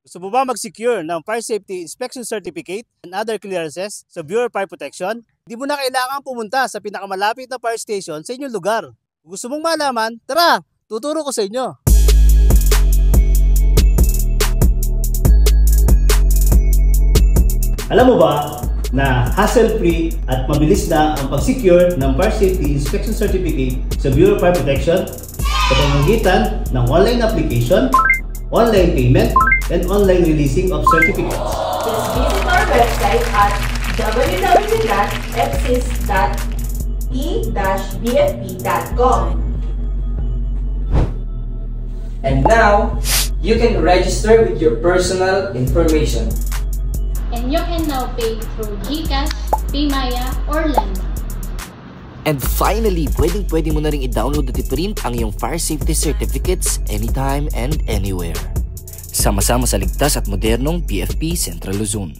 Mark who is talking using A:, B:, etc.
A: Gusto mo ba mag-secure ng Fire Safety Inspection Certificate and other clearances sa Bureau of Fire Protection? Hindi mo na kailangan pumunta sa pinakamalapit na fire station sa inyong lugar. Kung gusto mong malaman, tara, tuturo ko sa inyo. Alam mo ba na hassle-free at mabilis na ang pag-secure ng Fire Safety Inspection Certificate sa Bureau of Fire Protection sa pamamagitan ng online application, online payment, and online releasing of certificates?
B: Just visit our website at www.fsis.e-bfp.com.
C: And now, you can register with your personal information.
D: And you can now pay through GCash, PayMaya, or Lend.
E: And finally, pwedeng-pwede mo na rin i-download at i-print ang iyong fire safety certificates anytime and anywhere. Sama-sama sa ligtas at modernong PFP Central Luzon.